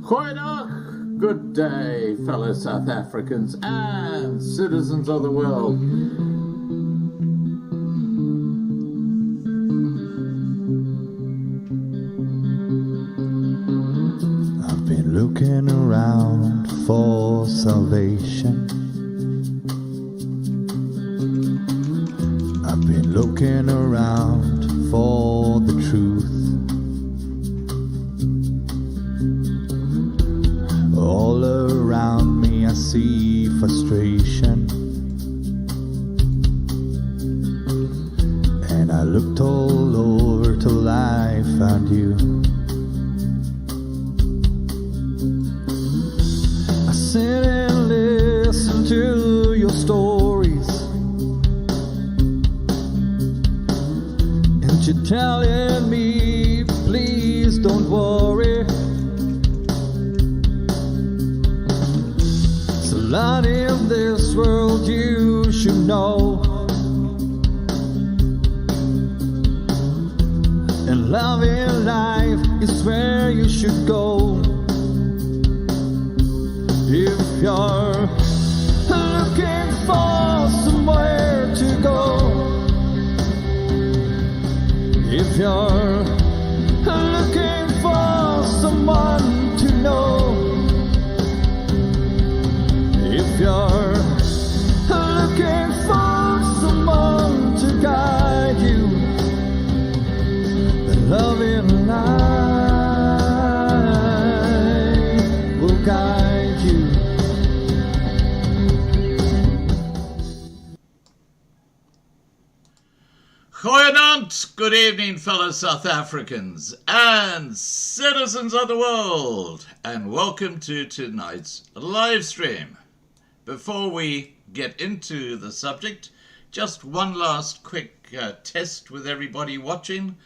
Goeiedag, good day, fellow South Africans and citizens of the world. I've been looking around for salvation. I've been looking around for the truth. All around me I see frustration, and I looked all over till I found you. I sit and listen to your stories, and you're telling me, please don't worry. Lot in this world you should know, and love in life is where you should go. If you're looking for somewhere to go, if you're looking for someone to know, if you're looking for someone to guide you, the love in life will guide you. Goeienaand, good evening, fellow South Africans and citizens of the world, and welcome to tonight's live stream. Before we get into the subject, just one last quick test with everybody watching.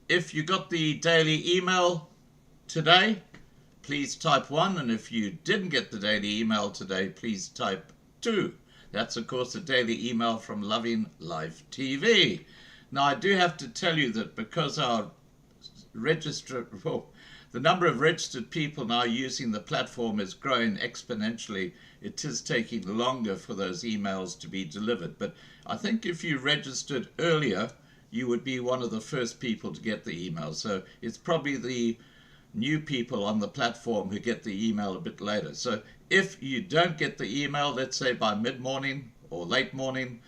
If you got the daily email today, please type 1, and if you didn't get the daily email today, please type 2. That's of course a daily email from Loving Life TV. Now I do have to tell you that because our the number of registered people now using the platform is growing exponentially, it is taking longer for those emails to be delivered. But I think if you registered earlier, you would be one of the first people to get the email. So it's probably the new people on the platform who get the email a bit later. So if you don't get the email, let's say by mid-morning or late morning,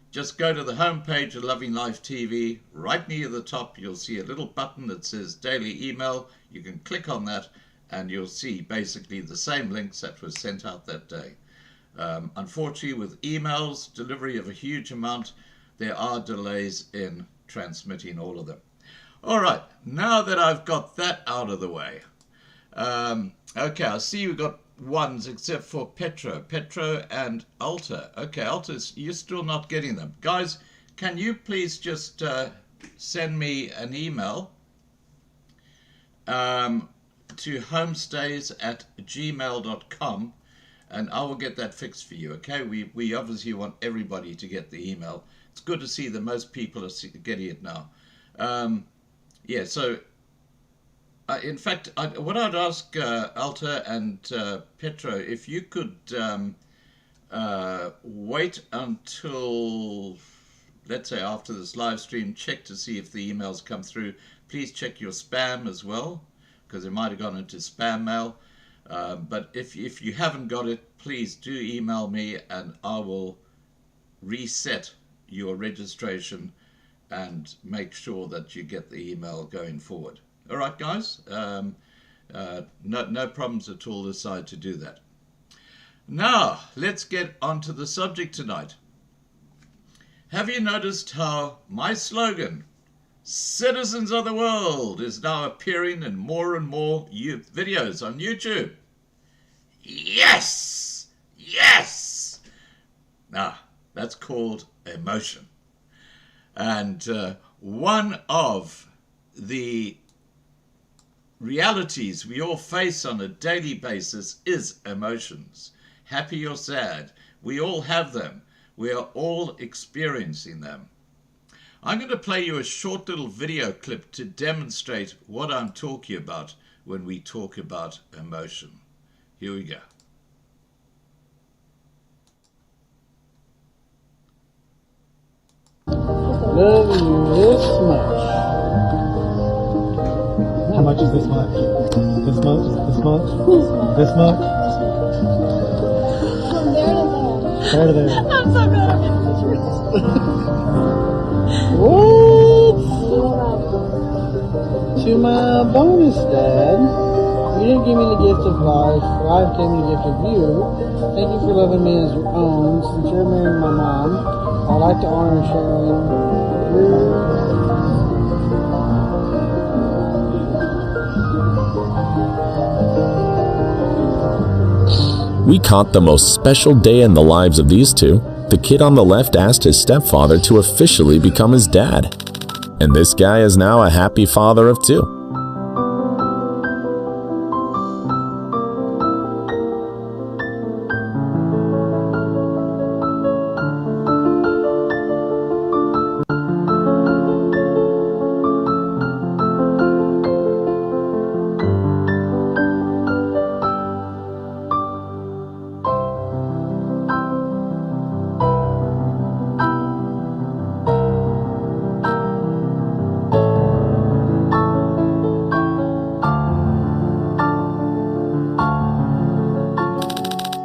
just go to the homepage of Loving Life TV. Right near the top, you'll see a little button that says Daily Email. You can click on that, and you'll see basically the same links that were sent out that day. Unfortunately, with emails, delivery of a huge amount, there are delays in transmitting all of them. All right, now that I've got that out of the way, okay, I see we've got ones except for Petro and Alta. Okay, Alta, you're still not getting them. Guys, can you please just send me an email to homestays@gmail.com, and I will get that fixed for you, okay? We obviously want everybody to get the email. It's good to see that most people are getting it now. Yeah, so in fact, what I'd ask Alta and Petro, if you could wait until, let's say, after this live stream, check to see if the emails come through. Please check your spam as well, because it might have gone into spam mail. But if you haven't got it, please do email me, and I will reset your registration and make sure that you get the email going forward. All right, guys, no problems at all this side to do that. Now, let's get on to the subject tonight. Have you noticed how my slogan, Citizens of the World, is now appearing in more and more videos on YouTube? Yes! Yes! Now, that's called emotion. And one of the realities we all face on a daily basis is emotions. Happy or sad, we all have them. We are all experiencing them. I'm going to play you a short little video clip to demonstrate what I'm talking about when we talk about emotion. Here we go. Love you this much. How much is this much? This much? This much? This much? From there to there. There to there. I'm so good at pictures. What? To my bonus dad, you didn't give me the gift of life. Life gave me the gift of you. Thank you for loving me as your own. Since you're marrying my mom, I'd like to honor sharing. We caught the most special day in the lives of these two. The kid on the left asked his stepfather to officially become his dad. And this guy is now a happy father of two.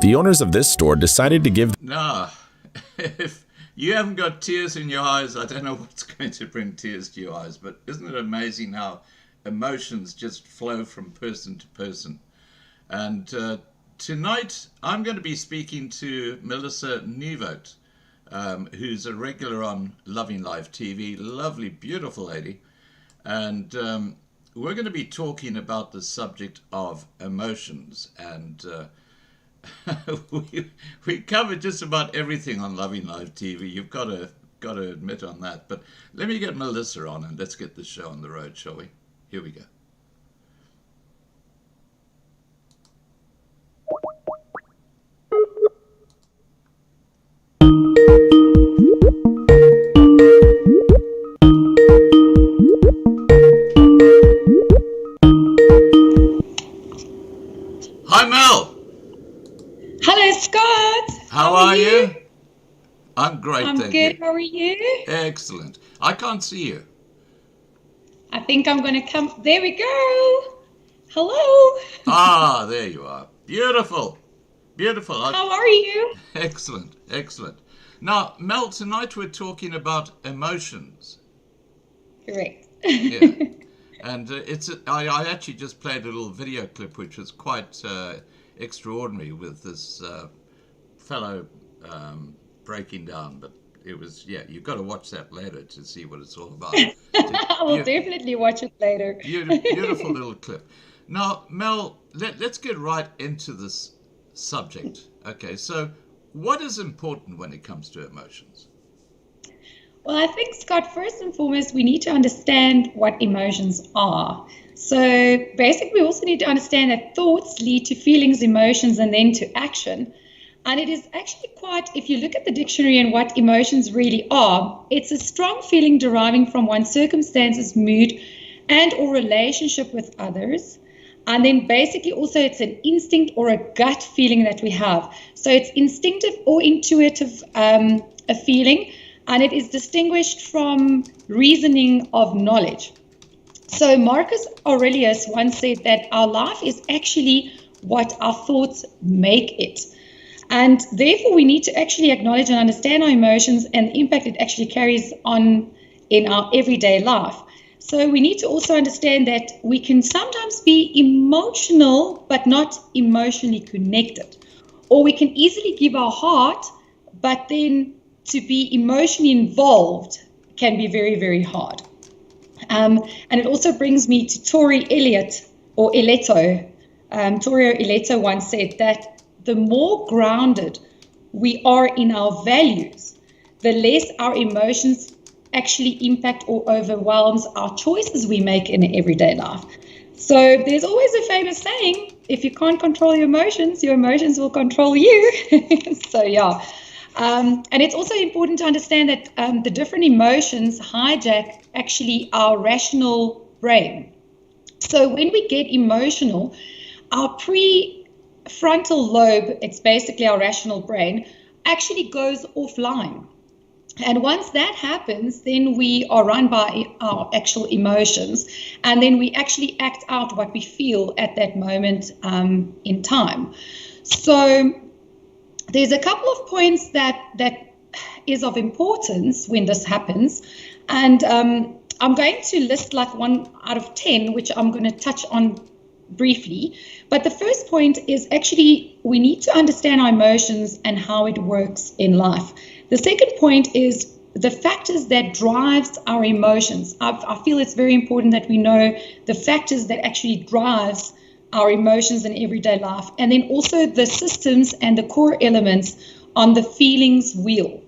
The owners of this store decided to give... Now, if you haven't got tears in your eyes, I don't know what's going to bring tears to your eyes, but isn't it amazing how emotions just flow from person to person? And tonight, I'm going to be speaking to Melissa Nieuwoudt, who's a regular on Loving Life TV, lovely, beautiful lady. And we're going to be talking about the subject of emotions. And we cover just about everything on Loving Life TV. You've got to admit on that. But let me get Melissa on and let's get the show on the road, shall we? Here we go. Hi, Mel. Hello, Scott. How are you? I'm great, I'm thank good. you. How are you? Excellent. I can't see you. I think I'm going to come. There we go. Hello. Ah, there you are. Beautiful. Beautiful. How are you? Excellent. Excellent. Now, Mel, tonight we're talking about emotions. Correct. Yeah. And I actually just played a little video clip which was quite extraordinary with this fellow breaking down. But it was, yeah, you've got to watch that later to see what it's all about. I will definitely watch it later. Beautiful little clip. Now, Mel, let's get right into this subject. Okay, so what is important when it comes to emotions? Well, I think, Scott, first and foremost, we need to understand what emotions are. So basically, we also need to understand that thoughts lead to feelings, emotions, and then to action. And it is actually quite, if you look at the dictionary and what emotions really are, it's a strong feeling deriving from one's circumstances, mood, and or relationship with others. And then basically also it's an instinct or a gut feeling that we have. So it's instinctive or intuitive a feeling, and it is distinguished from reasoning of knowledge. So Marcus Aurelius once said that our life is actually what our thoughts make it. And therefore we need to actually acknowledge and understand our emotions and the impact it actually carries on in our everyday life. So we need to also understand that we can sometimes be emotional but not emotionally connected. Or we can easily give our heart, but then to be emotionally involved can be very, very hard. And it also brings me to Tori Eliot, or Eletto. Tori Eletto once said that the more grounded we are in our values, the less our emotions actually impact or overwhelms our choices we make in everyday life. So there's always a famous saying, if you can't control your emotions will control you. So yeah. And it's also important to understand that the different emotions hijack actually our rational brain. So when we get emotional, our prefrontal lobe, it's basically our rational brain, actually goes offline. And once that happens, then we are run by our actual emotions, and then we actually act out what we feel at that moment in time. So there's a couple of points that is of importance when this happens, and I'm going to list like 1 out of 10, which I'm going to touch on briefly. But the first point is actually we need to understand our emotions and how it works in life. The second point is the factors that drives our emotions. I feel it's very important that we know the factors that actually drives our emotions in everyday life, and then also the systems and the core elements on the feelings wheel,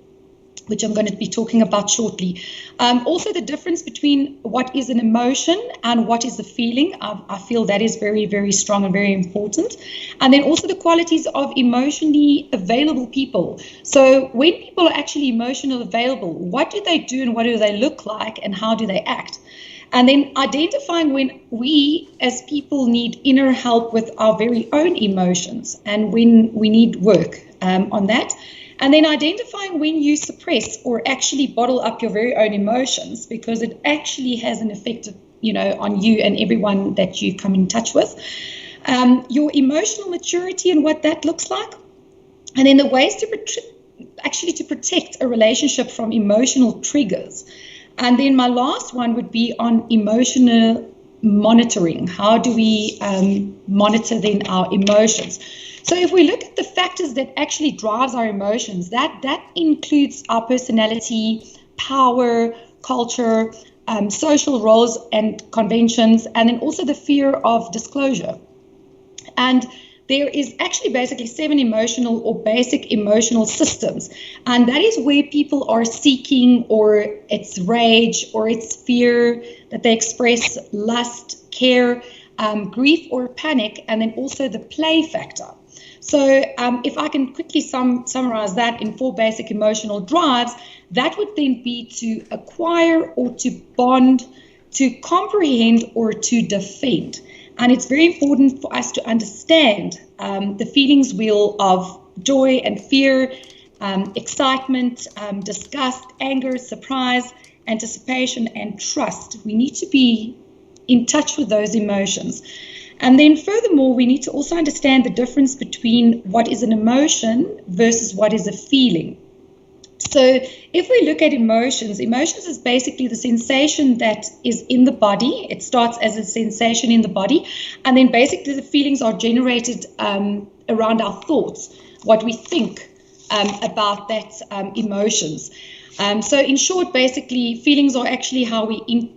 which I'm going to be talking about shortly. Also the difference between what is an emotion and what is a feeling. I feel that is very, very strong and very important. And then also the qualities of emotionally available people. So when people are actually emotionally available, what do they do and what do they look like and how do they act? And then identifying when we as people need inner help with our very own emotions and when we need work on that. And then identifying when you suppress or actually bottle up your very own emotions, because it actually has an effect, on you and everyone that you come in touch with. Your emotional maturity and what that looks like. And then the ways to protect a relationship from emotional triggers. And then my last one would be on emotional monitoring. How do we monitor then our emotions? So if we look at the factors that actually drives our emotions, that includes our personality, power, culture, social roles and conventions, and then also the fear of disclosure. And there is actually basically 7 emotional or basic emotional systems. And that is where people are seeking, or it's rage, or it's fear that they express, lust, care, grief or panic, and then also the play factor. So if I can quickly summarize that in 4 basic emotional drives, that would then be to acquire or to bond, to comprehend or to defend. And it's very important for us to understand the feelings wheel of joy and fear, excitement, disgust, anger, surprise, anticipation, and trust. We need to be in touch with those emotions. And then furthermore, we need to also understand the difference between what is an emotion versus what is a feeling. So if we look at emotions is basically the sensation that is in the body. It starts as a sensation in the body, and then basically the feelings are generated around our thoughts, what we think about that emotions. So in short, basically, feelings are actually how we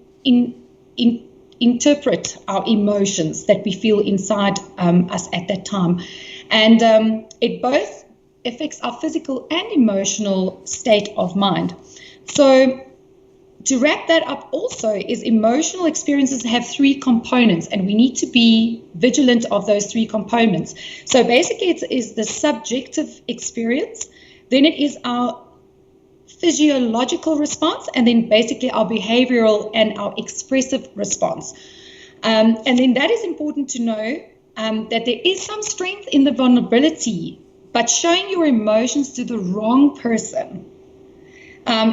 interpret our emotions that we feel inside us at that time. And it both affects our physical and emotional state of mind. So to wrap that up also is emotional experiences have 3 components, and we need to be vigilant of those 3 components. So basically it is the subjective experience, then it is our physiological response, and then basically our behavioral and our expressive response. And then that is important to know that there is some strength in the vulnerability, but showing your emotions to the wrong person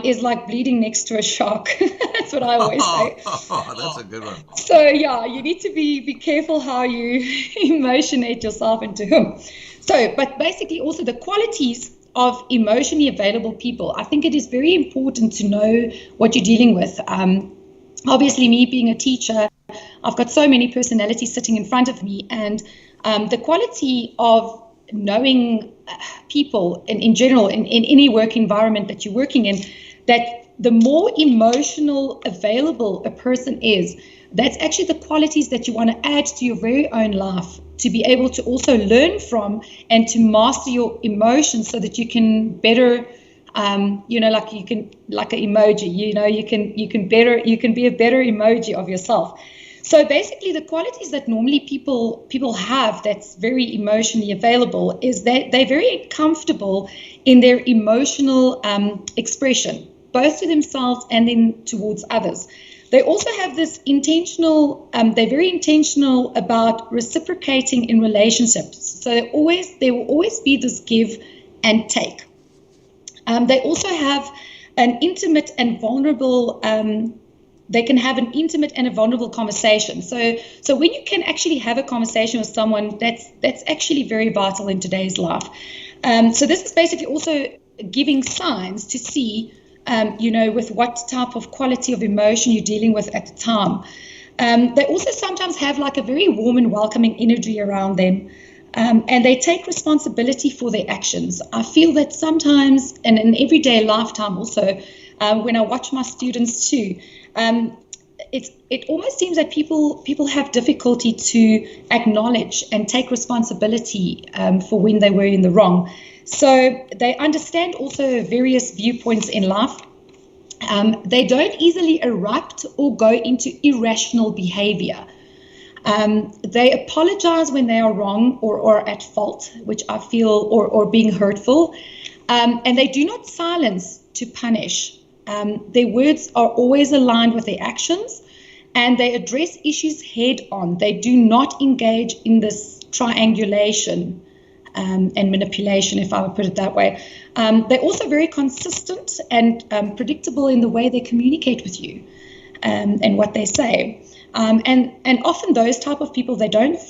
is like bleeding next to a shark. That's what I always say. That's a good one. So yeah, you need to be careful how you emotionate yourself and to whom. So, but basically also the qualities of emotionally available people. I think it is very important to know what you're dealing with. Obviously, me being a teacher, I've got so many personalities sitting in front of me, and the quality of knowing people in general, in any work environment that you're working in, that the more emotional available a person is, that's actually the qualities that you want to add to your very own life, to be able to also learn from and to master your emotions so that you can better, like an emoji, you can be a better emoji of yourself. So basically the qualities that normally people have that's very emotionally available is that they're very comfortable in their emotional expression, both to themselves and then towards others. They also have this intentional, they're very intentional about reciprocating in relationships. So there will always be this give and take. They also have an intimate and vulnerable, they can have an intimate and a vulnerable conversation. So when you can actually have a conversation with someone, that's actually very vital in today's life. So this is basically also giving signs to see, with what type of quality of emotion you're dealing with at the time. They also sometimes have like a very warm and welcoming energy around them. And they take responsibility for their actions. I feel that sometimes, and in everyday lifetime also, when I watch my students too, it almost seems that people have difficulty to acknowledge and take responsibility for when they were in the wrong. So they understand also various viewpoints in life. They don't easily erupt or go into irrational behavior. They apologize when they are wrong or at fault, which I feel, or being hurtful. And they do not silence to punish. Their words are always aligned with their actions, and they address issues head on. They do not engage in this triangulation and manipulation, if I would put it that way. They're also very consistent and predictable in the way they communicate with you and what they say. And often those type of people, they don't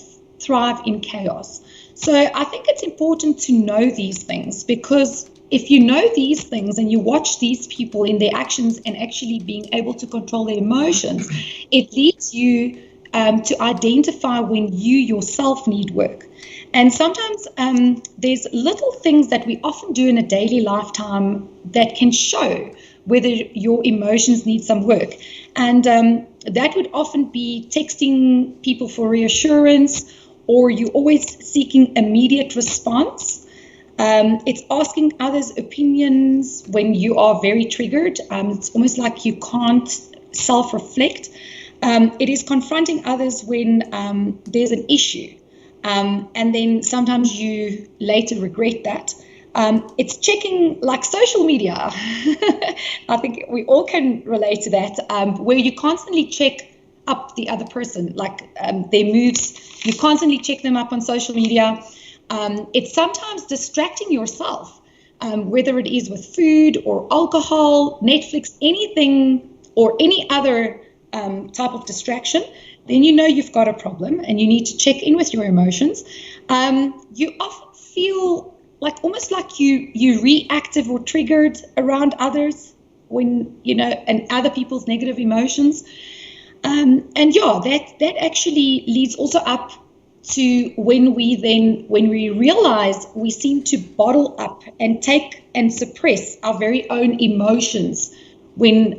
thrive in chaos. So I think it's important to know these things, because if you know these things and you watch these people in their actions and actually being able to control their emotions, it leads you to identify when you yourself need work. And sometimes there's little things that we often do in a daily lifetime that can show whether your emotions need some work. And that would often be texting people for reassurance, or you're always seeking immediate response. It's asking others' opinions when you are very triggered. It's almost like you can't self-reflect. It is confronting others when there's an issue. And then sometimes you later regret that. It's checking like social media. I think we all can relate to that, where you constantly check up the other person, like their moves. You constantly check them up on social media. It's sometimes distracting yourself, whether it is with food or alcohol, Netflix, anything, or any other type of distraction. Then you know you've got a problem and you need to check in with your emotions. You often feel like almost like you reactive or triggered around others when, and other people's negative emotions. That actually leads also up to when we realize we seem to bottle up and take and suppress our very own emotions when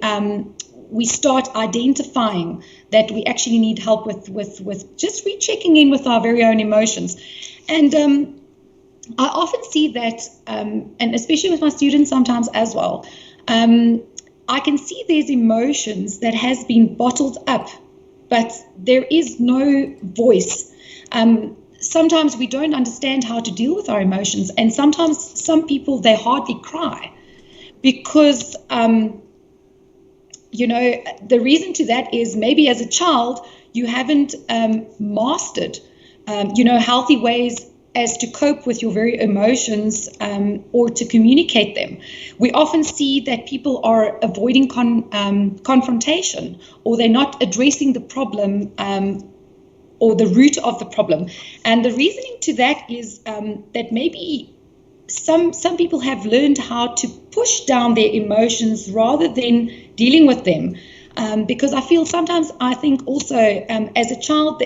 we start identifying that we actually need help with just rechecking in with our very own emotions. And I often see that, and especially with my students sometimes as well, I can see there's emotions that has been bottled up, but there is no voice. Sometimes we don't understand how to deal with our emotions, and sometimes some people, they hardly cry because the reason to that is maybe as a child you haven't mastered healthy ways as to cope with your very emotions or to communicate them. We often see that people are avoiding confrontation, or they're not addressing the problem or the root of the problem. And the reasoning to that is that maybe some people have learned how to push down their emotions rather than dealing with them. Because I feel sometimes, I think also as a child,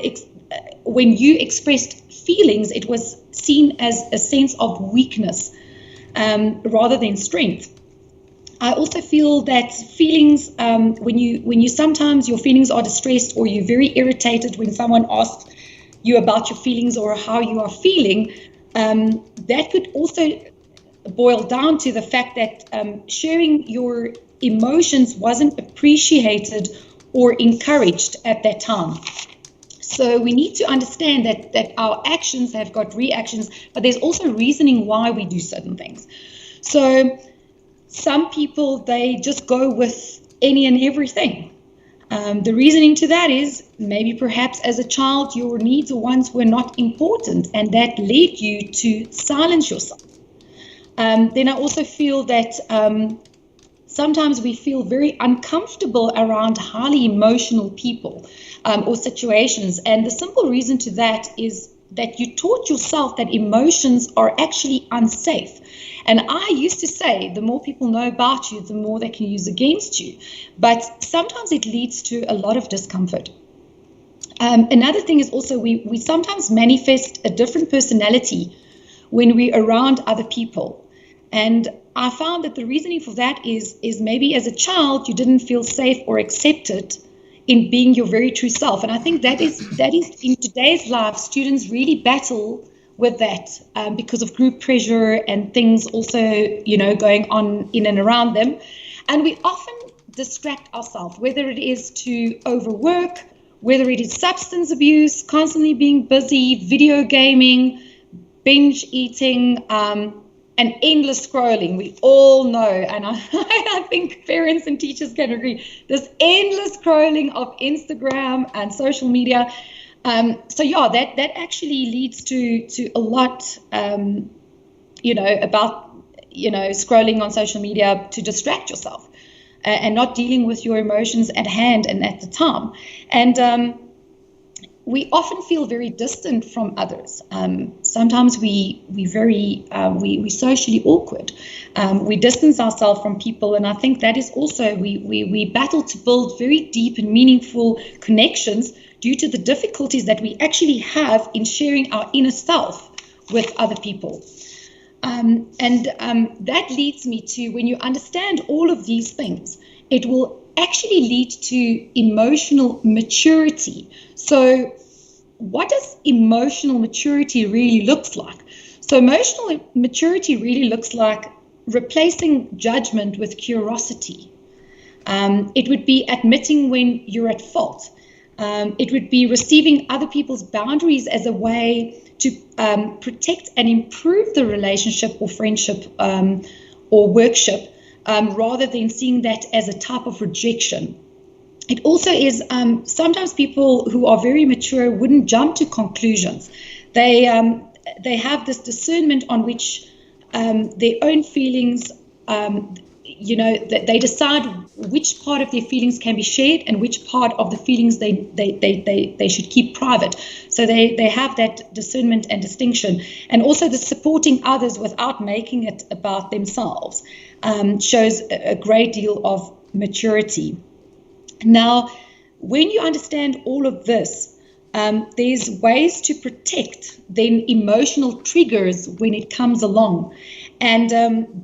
when you expressed feelings, it was seen as a sense of weakness rather than strength. I also feel that feelings, when you sometimes your feelings are distressed, or you're very irritated when someone asks you about your feelings or how you are feeling, that could also boil down to the fact that sharing your emotions wasn't appreciated or encouraged at that time. So we need to understand that our actions have got reactions, but there's also reasoning why we do certain things. So some people, they just go with any and everything. The reasoning to that is maybe perhaps as a child your needs or wants were not important, and that led you to silence yourself. Then I also feel that sometimes we feel very uncomfortable around highly emotional people or situations. And the simple reason to that is that you taught yourself that emotions are actually unsafe. And I used to say, the more people know about you, the more they can use against you. But sometimes it leads to a lot of discomfort. Another thing is also we sometimes manifest a different personality when we're around other people. And I found that the reasoning for that is maybe as a child you didn't feel safe or accepted in being your very true self. And I think that is in today's life, students really battle with that because of group pressure and things also, going on in and around them. And we often distract ourselves, whether it is to overwork, whether it is substance abuse, constantly being busy, video gaming, binge eating, and endless scrolling. We all know, and I think parents and teachers can agree, this endless scrolling of Instagram and social media. That actually leads to a lot, about, scrolling on social media to distract yourself and not dealing with your emotions at hand and at the time. And we often feel very distant from others. Sometimes we socially awkward. We distance ourselves from people, and I think that is also we battle to build very deep and meaningful connections due to the difficulties that we actually have in sharing our inner self with other people. That leads me to, when you understand all of these things, it will actually lead to emotional maturity. So what does emotional maturity really look like? So emotional maturity really looks like replacing judgment with curiosity. It would be admitting when you're at fault. It would be receiving other people's boundaries as a way to protect and improve the relationship or friendship or workship, rather than seeing that as a type of rejection. It also is sometimes people who are very mature wouldn't jump to conclusions. They have this discernment on which their own feelings, that they decide which part of their feelings can be shared and which part of the feelings they should keep private. So they have that discernment and distinction. And also the supporting others without making it about themselves shows a great deal of maturity. Now, when you understand all of this, there's ways to protect then emotional triggers when it comes along. And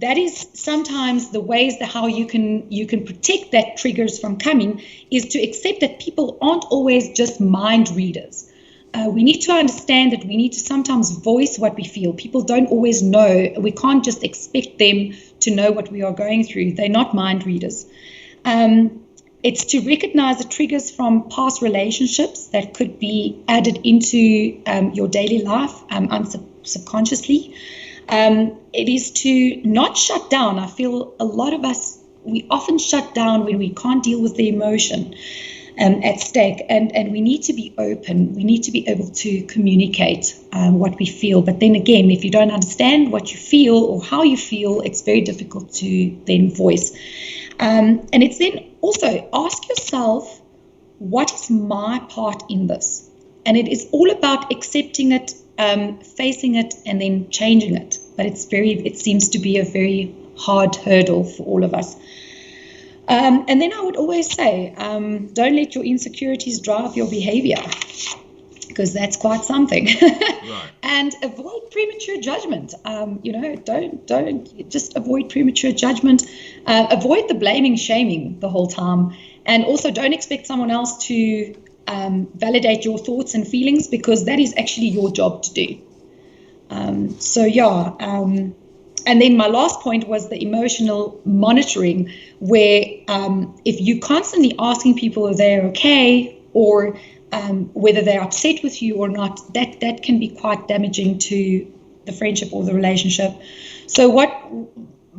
that is sometimes the ways that how you can protect that triggers from coming is to accept that people aren't always just mind readers. We need to understand that we need to sometimes voice what we feel. People don't always know. We can't just expect them to know what we are going through. They're not mind readers. It's to recognize the triggers from past relationships that could be added into your daily life subconsciously. It is to not shut down. I feel a lot of us, we often shut down when we can't deal with the emotion at stake. And we need to be open. We need to be able to communicate what we feel. But then again, if you don't understand what you feel or how you feel, it's very difficult to then voice. And it's then also ask yourself, what is my part in this? And it is all about accepting it, facing it, and then changing it. But it seems to be a very hard hurdle for all of us. And then I would always say, don't let your insecurities drive your behavior, because that's quite something. Right. And avoid premature judgment. Don't just avoid premature judgment. Avoid the blaming, shaming the whole time. And also don't expect someone else to validate your thoughts and feelings, because that is actually your job to do. And then my last point was the emotional monitoring, where if you're constantly asking people if they're okay or whether they're upset with you or not, that can be quite damaging to the friendship or the relationship. So what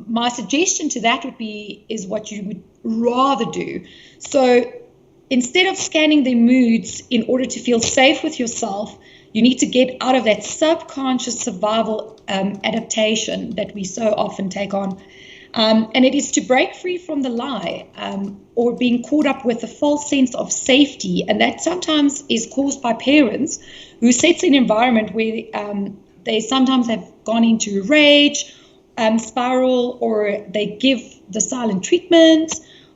my suggestion to that would be is what you would rather do. So instead of scanning their moods in order to feel safe with yourself, you need to get out of that subconscious survival adaptation that we so often take on. And it is to break free from the lie or being caught up with a false sense of safety. And that sometimes is caused by parents who set an environment where they sometimes have gone into rage, spiral, or they give the silent treatment,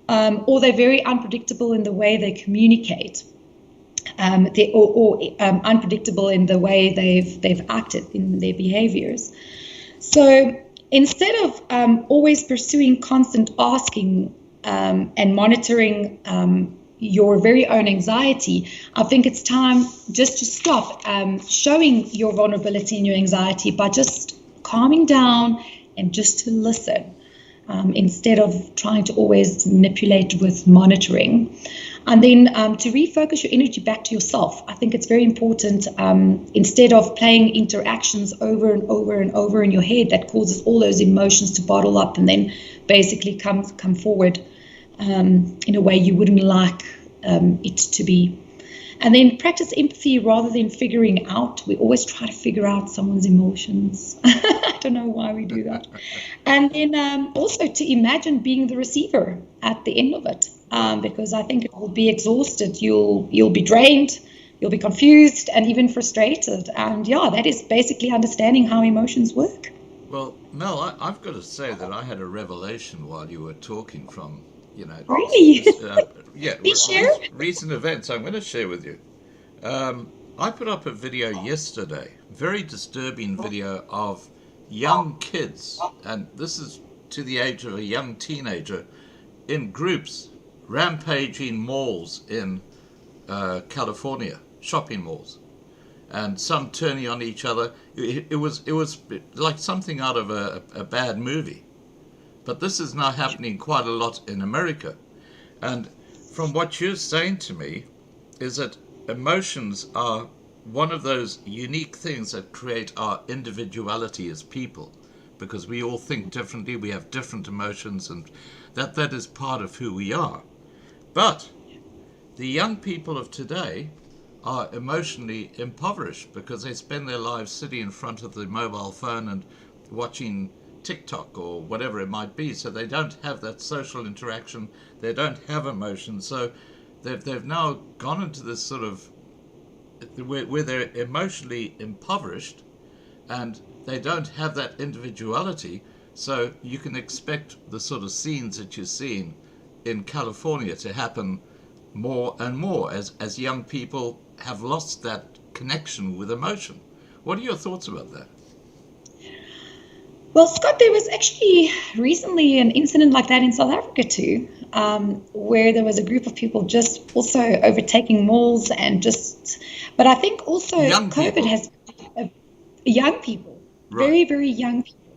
or they're very unpredictable in the way they communicate. Unpredictable in the way they've acted in their behaviors. So instead of always pursuing constant asking and monitoring your very own anxiety, I think it's time just to stop showing your vulnerability and your anxiety by just calming down and just to listen instead of trying to always manipulate with monitoring. And then to refocus your energy back to yourself. I think it's very important, instead of playing interactions over and over and over in your head that causes all those emotions to bottle up and then basically come forward in a way you wouldn't like it to be. And then practice empathy rather than figuring out. We always try to figure out someone's emotions. I don't know why we do that. And then also to imagine being the receiver at the end of it, because I think it will be exhausted. You'll be drained, you'll be confused, and even frustrated. And yeah, that is basically understanding how emotions work. Well, Mel, I've got to say that I had a revelation while you were talking from, Really? recent events I'm going to share with you. I put up a video yesterday, very disturbing video of young kids, and this is to the age of a young teenager, in groups rampaging malls in California, shopping malls, and some turning on each other. It was like something out of a bad movie. But this is now happening quite a lot in America. And from what you're saying to me is that emotions are one of those unique things that create our individuality as people, because we all think differently, we have different emotions, and that is part of who we are. But the young people of today are emotionally impoverished because they spend their lives sitting in front of the mobile phone and watching TikTok or whatever it might be, so they don't have that social interaction, they don't have emotions, so they've now gone into this sort of where they're emotionally impoverished and they don't have that individuality. So you can expect the sort of scenes that you're seeing in California to happen more and more as young people have lost that connection with emotion. What are your thoughts about that? Well, Scott, there was actually recently an incident like that in South Africa too, where there was a group of people just also overtaking malls and but I think also young COVID people. has young people, Right. very, very young people,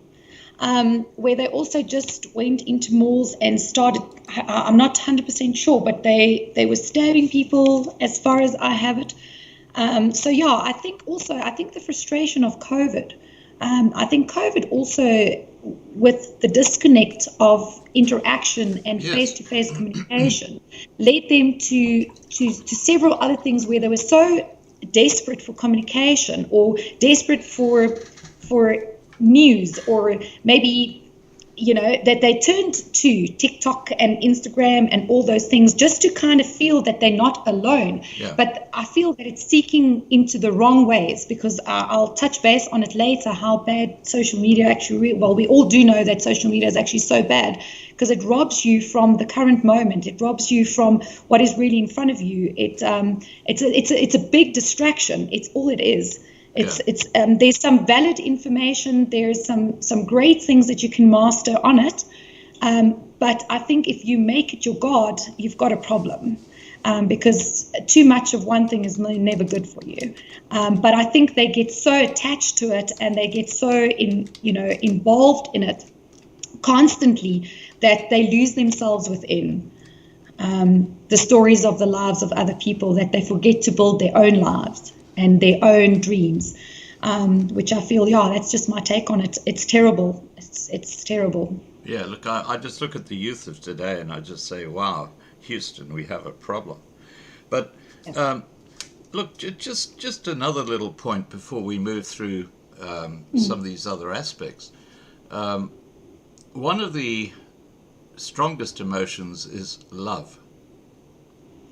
where they also just went into malls and started, I'm not 100% sure, but they were stabbing people as far as I have it. So yeah, I think the frustration of COVID, I think COVID also, with the disconnect of interaction and Yes. face-to-face communication, led them to several other things where they were so desperate for communication or desperate for news, or maybe that they turned to TikTok and Instagram and all those things just to kind of feel that they're not alone. Yeah. But I feel that it's seeking into the wrong ways, because I'll touch base on it later, how bad social media actually, well, we all do know that social media is actually so bad because it robs you from the current moment. It robs you from what is really in front of you. It's a big distraction. It's all it is. There's some valid information. There's some great things that you can master on it. But I think if you make it your God, you've got a problem, because too much of one thing is never good for you. But I think they get so attached to it and they get so involved in it constantly that they lose themselves within the stories of the lives of other people, that they forget to build their own lives and their own dreams, which I feel, that's just my take on it. It's terrible. It's terrible. Yeah, look, I just look at the youth of today and I just say, wow, Houston, we have a problem. But Yes. look, just another little point before we move through some of these other aspects. One of the strongest emotions is love.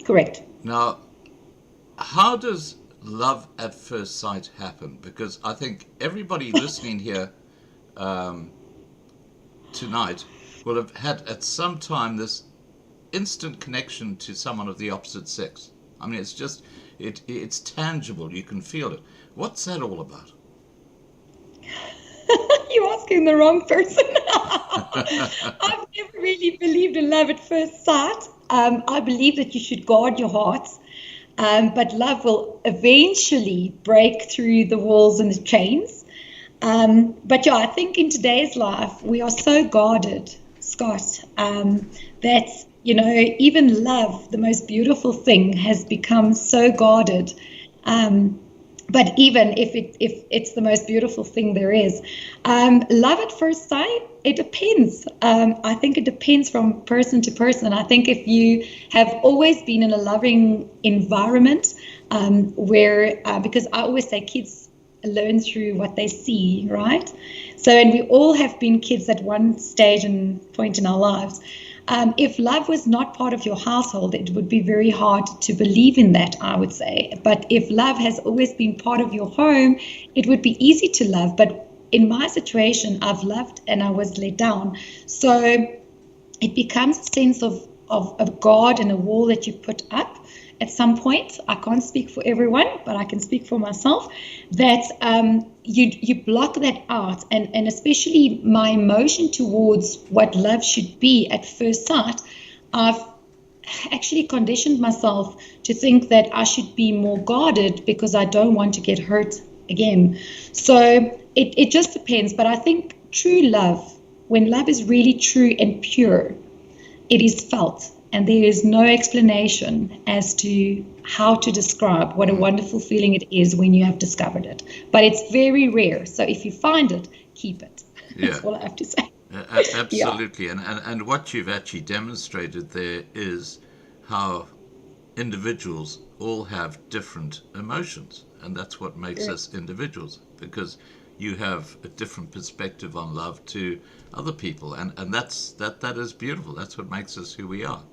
Correct. Now, how does love at first sight happen? Because I think everybody listening here tonight will have had at some time this instant connection to someone of the opposite sex. I mean, it's just, it's tangible. You can feel it. What's that all about? You're asking the wrong person. I've never really believed in love at first sight. I believe that you should guard your heart, but love will eventually break through the walls and the chains. But yeah, I think in today's life, we are so guarded, Scott, that, you know, even love, the most beautiful thing, has become so guarded. But even if it's the most beautiful thing there is, love at first sight, it depends. I think it depends from person to person. I think if you have always been in a loving environment, because I always say kids learn through what they see, right? So, and we all have been kids at one stage and point in our lives. If love was not part of your household, it would be very hard to believe in that, I would say. But if love has always been part of your home, it would be easy to love. But in my situation, I've loved and I was let down. So it becomes a sense of a guard and a wall that you put up at some point. I can't speak for everyone, but I can speak for myself, that you block that out. And especially my emotion towards what love should be at first sight, I've actually conditioned myself to think that I should be more guarded because I don't want to get hurt again. So it just depends. But I think true love, when love is really true and pure, it is felt. And there is no explanation as to how to describe what a wonderful feeling it is when you have discovered it. But it's very rare. So if you find it, keep it. Yeah. That's all I have to say. Absolutely. Yeah. And what you've actually demonstrated there is how individuals all have different emotions. And that's what makes us individuals, because you have a different perspective on love to other people. And that is beautiful. That's what makes us who we are.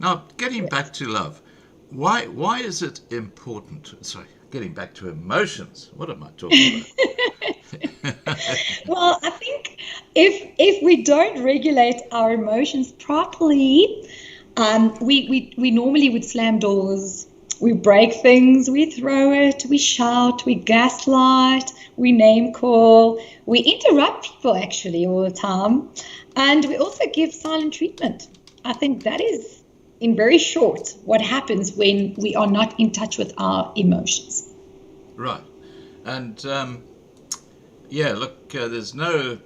Now, getting back to love, why is it important? Sorry, getting back to emotions. What am I talking about? Well, I think if we don't regulate our emotions properly, we normally would slam doors, we break things, we throw it, we shout, we gaslight, we name call, we interrupt people actually all the time, and we also give silent treatment. I think that is, in very short, what happens when we are not in touch with our emotions. Right. And look, there's no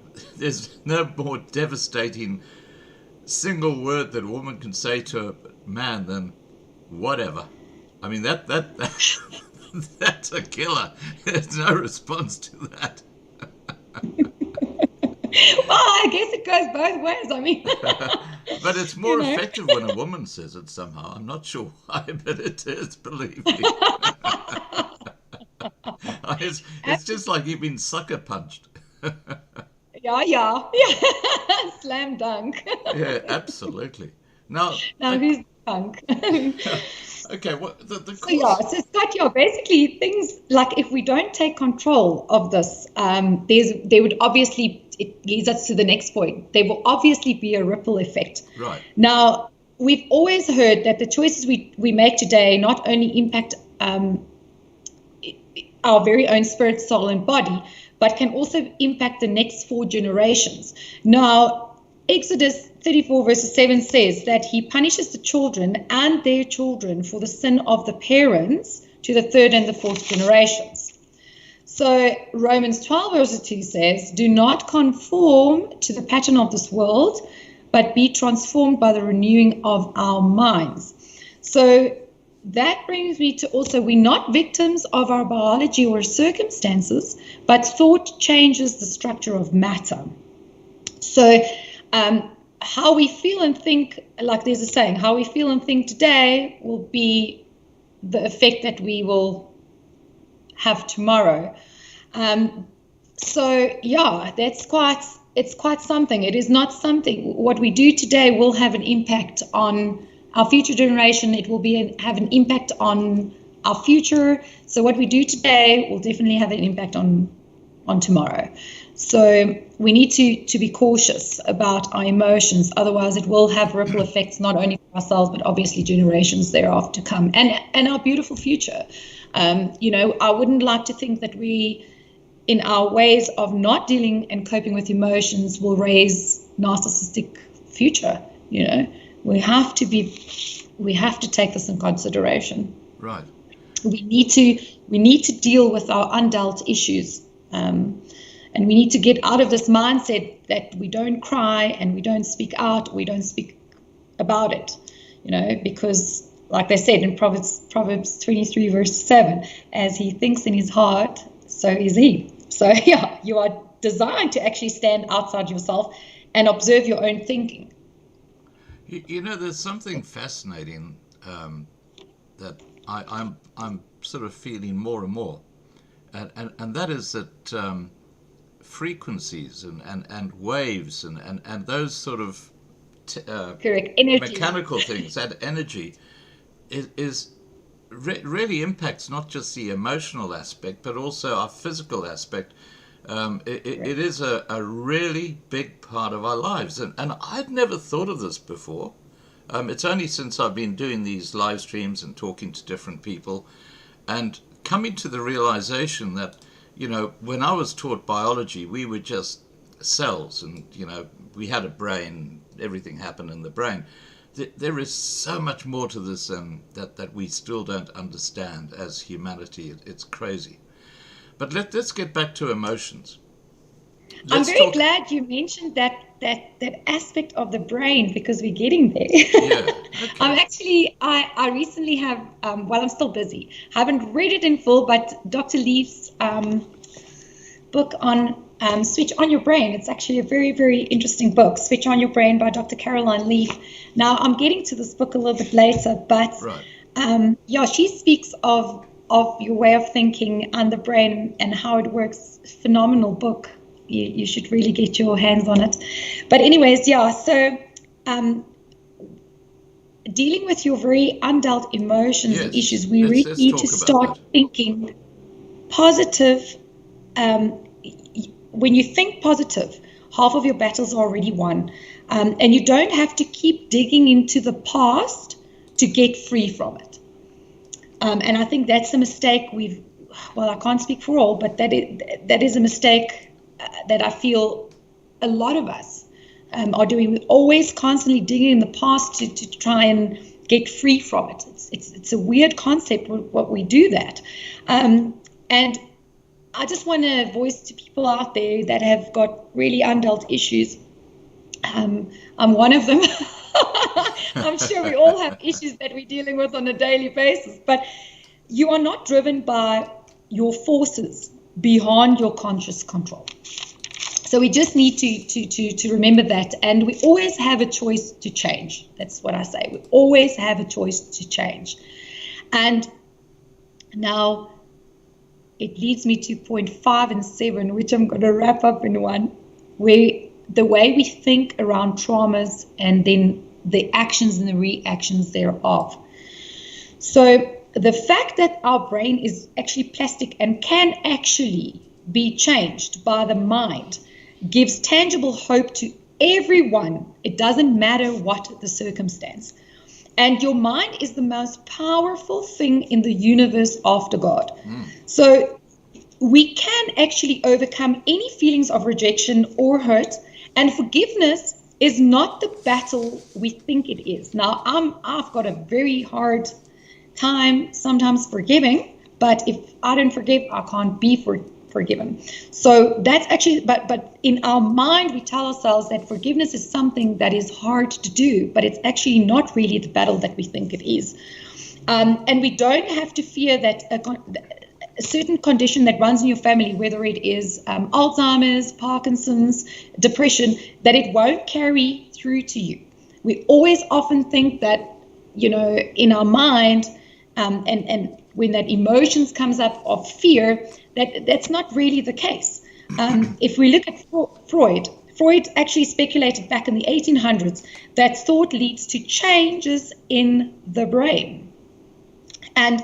more devastating single word that a woman can say to a man than whatever. I mean, that that's a killer. There's no response to that. Well, I guess it goes both ways. I mean, but it's more effective when a woman says it somehow. I'm not sure why, but it is, believe me. It's just like you've been sucker punched. Yeah. Slam dunk. Yeah, absolutely. Now who's the punk? Okay, what the course... So Scott, basically things like if we don't take control of this, there would obviously, it leads us to the next point. There will obviously be a ripple effect. Right. Now, we've always heard that the choices we make today not only impact our very own spirit, soul, and body, but can also impact the next 4 generations. Now, Exodus 34 verses 7 says that he punishes the children and their children for the sin of the parents to the 3rd and the 4th generations. So Romans 12 verses 2 says, do not conform to the pattern of this world, but be transformed by the renewing of our minds. So that brings me to also, we're not victims of our biology or circumstances, but thought changes the structure of matter. So how we feel and think, like there's a saying, how we feel and think today will be the effect that we will have tomorrow. So yeah, it's quite something. It is not something. What we do today will have an impact on our future generation. It will have an impact on our future. So what we do today will definitely have an impact on tomorrow. So we need to be cautious about our emotions. Otherwise, it will have ripple effects not only for ourselves, but obviously generations thereafter to come, and our beautiful future. I wouldn't like to think that we, in our ways of not dealing and coping with emotions, will raise narcissistic future. We have to take this in consideration. Right. We need to deal with our undealt issues, and we need to get out of this mindset that we don't cry and we don't speak out, we don't speak about it, because like they said in Proverbs 23 verse 7, as he thinks in his heart, so is he. So yeah, you are designed to actually stand outside yourself and observe your own thinking. There's something fascinating that I'm sort of feeling more and more, and that is that frequencies and waves and those sort of correct energy, mechanical things, that energy really impacts not just the emotional aspect but also our physical aspect. It is a really big part of our lives, and I'd never thought of this before. It's only since I've been doing these live streams and talking to different people and coming to the realization that, when I was taught biology, we were just cells, and, we had a brain, everything happened in the brain. There is so much more to this that we still don't understand as humanity. It's crazy. But let's get back to emotions. I'm very glad you mentioned that aspect of the brain, because we're getting there. Yeah. Okay. I recently have, I'm still busy. Haven't read it in full, but Dr. Leaf's book on Switch On Your Brain. It's actually a very, very interesting book, Switch On Your Brain by Dr. Caroline Leaf. Now, I'm getting to this book a little bit later, but right. She speaks of your way of thinking and the brain and how it works. Phenomenal book. You should really get your hands on it. But anyways, so dealing with your very undealt emotions and issues, we really need to start thinking positive. When you think positive, half of your battles are already won. And you don't have to keep digging into the past to get free from it. And I think that's a mistake I can't speak for all, but that is a mistake that I feel a lot of us are doing. We're always constantly digging in the past to try and get free from it. It's a weird concept what we do that. And I just want to voice to people out there that have got really undealt issues. I'm one of them. I'm sure we all have issues that we're dealing with on a daily basis, but you are not driven by your forces beyond your conscious control. So we just need to remember that, and we always have a choice to change. That's what I say. We always have a choice to change. And now it leads me to point 5 and 7, which I'm going to wrap up in one, where the way we think around traumas and then the actions and the reactions thereof. So the fact that our brain is actually plastic and can actually be changed by the mind gives tangible hope to everyone. It doesn't matter what the circumstance. And your mind is the most powerful thing in the universe after God. So we can actually overcome any feelings of rejection or hurt, and forgiveness is not the battle we think it is. Now, I've got a very hard time sometimes forgiving, but if I don't forgive, I can't be forgiven. So that's actually, but in our mind, we tell ourselves that forgiveness is something that is hard to do, but it's actually not really the battle that we think it is. And we don't have to fear that a certain condition that runs in your family, whether it is Alzheimer's, Parkinson's, depression, that it won't carry through to you. We always often think that, in our mind, and when that emotions comes up of fear, that's not really the case. If we look at Freud actually speculated back in the 1800s that thought leads to changes in the brain. And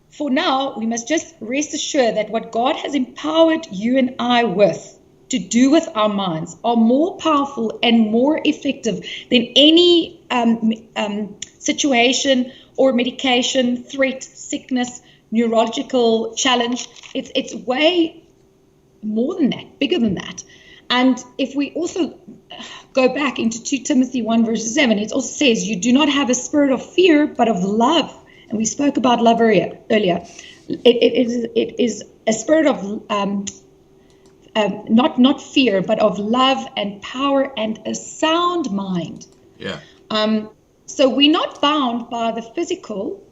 for now, we must just rest assured that what God has empowered you and I with to do with our minds are more powerful and more effective than any situation or medication, threat, sickness, neurological challenge. It's way more than that, bigger than that. And if we also go back into 2 Timothy 1 verse 7, it also says, you do not have a spirit of fear, but of love. And we spoke about love earlier. It is a spirit of not fear, but of love and power and a sound mind. Yeah. So we're not bound by the physical.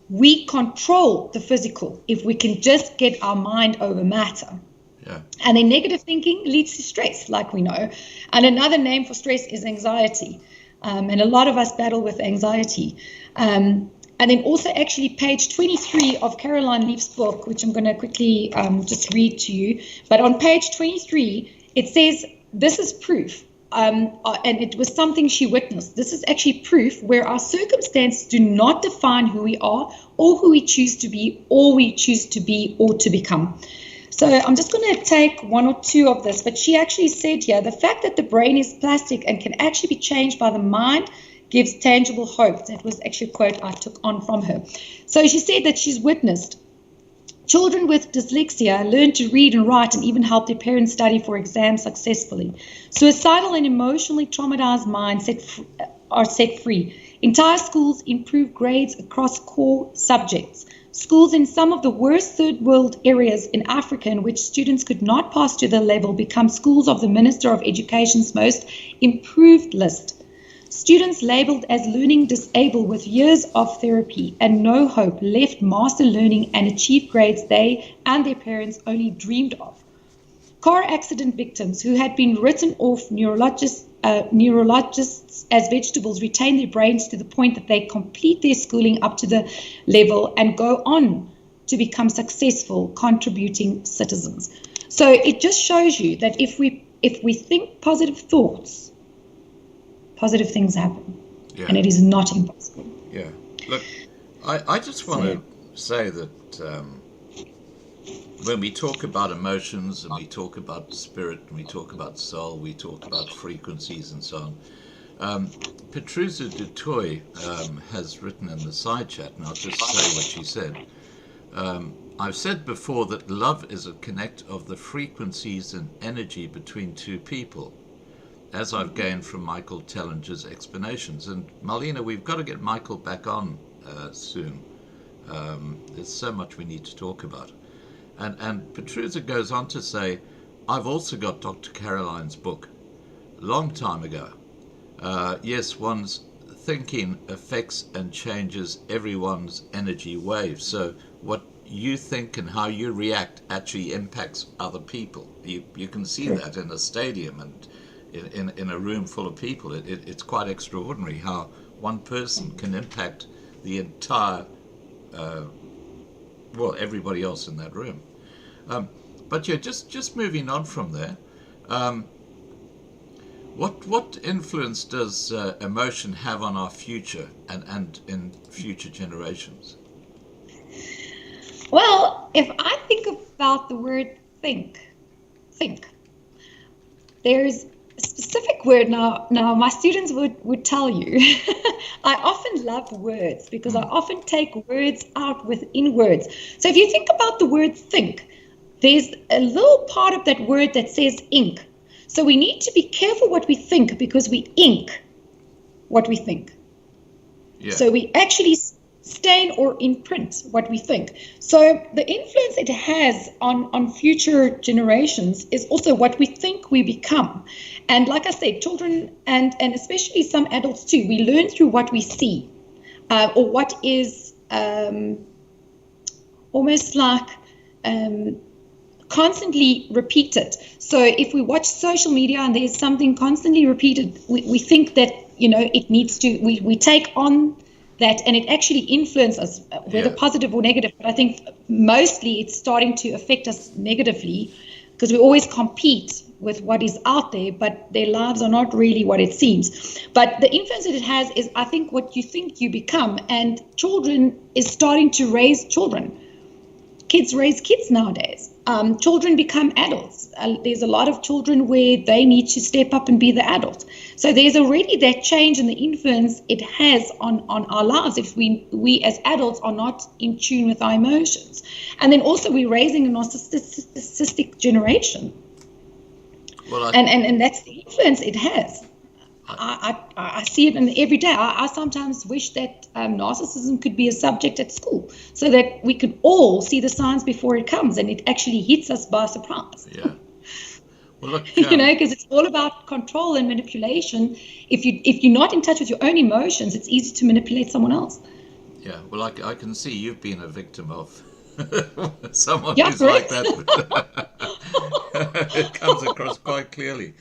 We control the physical if we can just get our mind over matter. Yeah. And then negative thinking leads to stress, like we know. And another name for stress is anxiety. And a lot of us battle with anxiety. And then also actually page 23 of Caroline Leaf's book, which I'm going to quickly just read to you. But on page 23, it says, this is proof. And it was something she witnessed. This is actually proof where our circumstances do not define who we are or who we choose to be or we choose to be or to become. So I'm just going to take one or two of this. But she actually said here, the fact that the brain is plastic and can actually be changed by the mind gives tangible hope. That was actually a quote I took on from her. So she said that she's witnessed children with dyslexia learn to read and write and even help their parents study for exams successfully. Suicidal and emotionally traumatized minds are set free. Entire schools improve grades across core subjects. Schools in some of the worst third world areas in Africa in which students could not pass to the level become schools of the Minister of Education's most improved list. Students labeled as learning disabled with years of therapy and no hope left master learning and achieved grades they and their parents only dreamed of. Car accident victims who had been written off neurologists as vegetables retain their brains to the point that they complete their schooling up to the level and go on to become successful, contributing citizens. So it just shows you that if we think positive thoughts, positive things happen. Yeah. And it is not impossible. Yeah. Look, I just want to say that when we talk about emotions and we talk about spirit and we talk about soul, we talk about frequencies and so on. Petruza du Toit has written in the side chat, and I'll just say what she said. I've said before that love is a connect of the frequencies and energy between two people, as I've gained from Michael Tellinger's explanations. And Marlena, we've got to get Michael back on soon. There's so much we need to talk about. And Petruza goes on to say, I've also got Dr. Caroline's book, a long time ago. Yes, one's thinking affects and changes everyone's energy waves. So what you think and how you react actually impacts other people. You can see that in a stadium and in a room full of people. It's quite extraordinary how one person can impact the entire, everybody else in that room. But yeah, just moving on from there, what influence does emotion have on our future and in future generations? Well, if I think about the word think, there's a specific word. Now my students would tell you, I often love words because I often take words out within words. So if you think about the word think, there's a little part of that word that says ink. So we need to be careful what we think because we ink what we think. Yeah. So we actually stain or imprint what we think. So the influence it has on future generations is also what we think we become. And like I said, children and especially some adults too, we learn through what we see or what is almost like constantly repeated. So if we watch social media and there's something constantly repeated, we think that, it needs to, we take on that, and it actually influences us, whether positive or negative. But I think mostly it's starting to affect us negatively, because we always compete with what is out there, but their lives are not really what it seems. But the influence that it has is, I think, what you think you become. And children is starting to raise children. Kids raise kids nowadays. Children become adults. There's a lot of children where they need to step up and be the adult. So there's already that change in the influence it has on our lives if we as adults are not in tune with our emotions. And then also we're raising a narcissistic generation. Well, and that's the influence it has. I see it in every day. I sometimes wish that narcissism could be a subject at school, so that we could all see the signs before it comes and it actually hits us by surprise. Yeah. Well, look, because it's all about control and manipulation. If you're not in touch with your own emotions, it's easy to manipulate someone else. Yeah. Well, I can see you've been a victim of someone Yeah, who's correct. like that. It comes across quite clearly.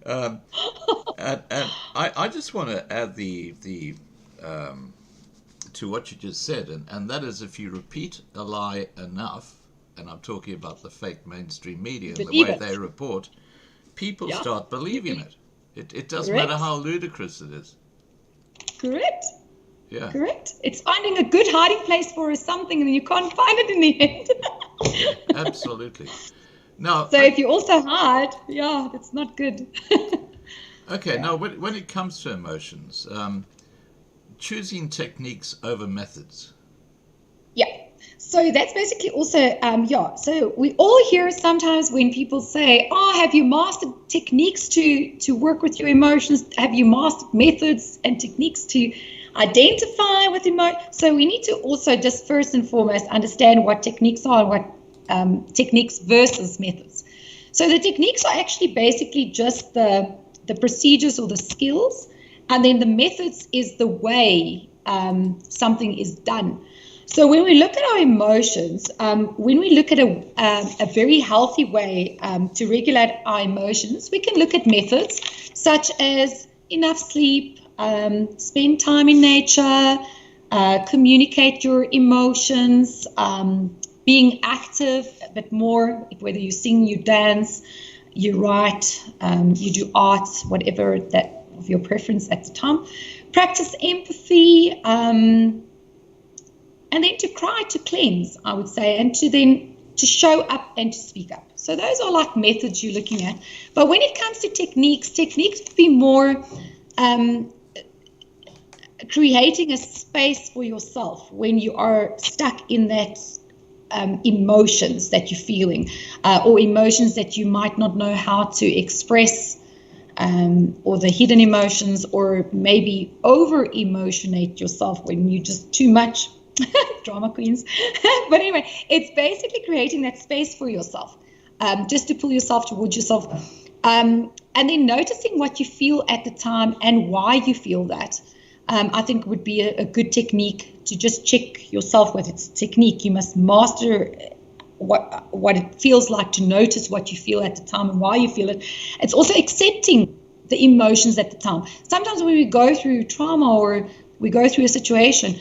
And I just want to add the to what you just said, and that is, if you repeat a lie enough, and I'm talking about the fake mainstream media and the Believe way it. they report, people Yeah. start believing it. It doesn't Correct. matter how ludicrous it is. Correct. Yeah. Correct. It's finding a good hiding place for something, and you can't find it in the end. Absolutely. Now, So if you also hide, that's not good. okay. Now, when it comes to emotions, choosing techniques over methods. Yeah. So that's basically also, So we all hear sometimes when people say, have you mastered techniques to work with your emotions? Have you mastered methods and techniques to identify with emotions? So we need to also just first and foremost understand what techniques are and what techniques versus methods. So the techniques are actually basically just the procedures or the skills, and then the methods is the way something is done. So when we look at our emotions, when we look at a very healthy way to regulate our emotions, we can look at methods such as enough sleep, spend time in nature, communicate your emotions, being active, but more, whether you sing, you dance, you write, you do art, whatever that of your preference at the time. Practice empathy, and then to cry, to cleanse, I would say, and to show up and to speak up. So those are like methods you're looking at. But when it comes to techniques would be more creating a space for yourself when you are stuck in that emotions that you're feeling, or emotions that you might not know how to express, or the hidden emotions, or maybe over-emotionate yourself when you just too much. Drama queens. But anyway, it's basically creating that space for yourself, just to pull yourself towards yourself, and then noticing what you feel at the time and why you feel that. I think would be a good technique to just check yourself with. It's a technique. You must master what it feels like to notice what you feel at the time and why you feel it. It's also accepting the emotions at the time. Sometimes when we go through trauma or we go through a situation,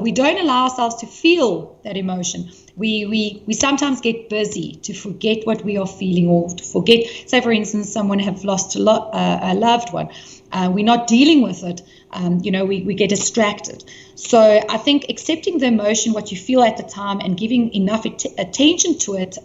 we don't allow ourselves to feel that emotion. We sometimes get busy to forget what we are feeling, or to forget, say for instance, someone have lost a loved one. We're not dealing with it. We get distracted. So I think accepting the emotion, what you feel at the time, and giving enough attention to it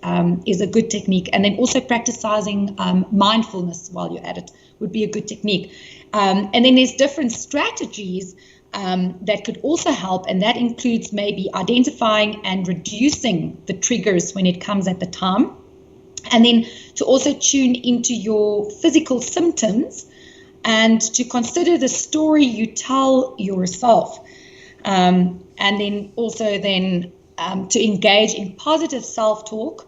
is a good technique. And then also practicing mindfulness while you're at it would be a good technique. And then there's different strategies that could also help, and that includes maybe identifying and reducing the triggers when it comes at the time, and then to also tune into your physical symptoms and to consider the story you tell yourself, and then also to engage in positive self-talk,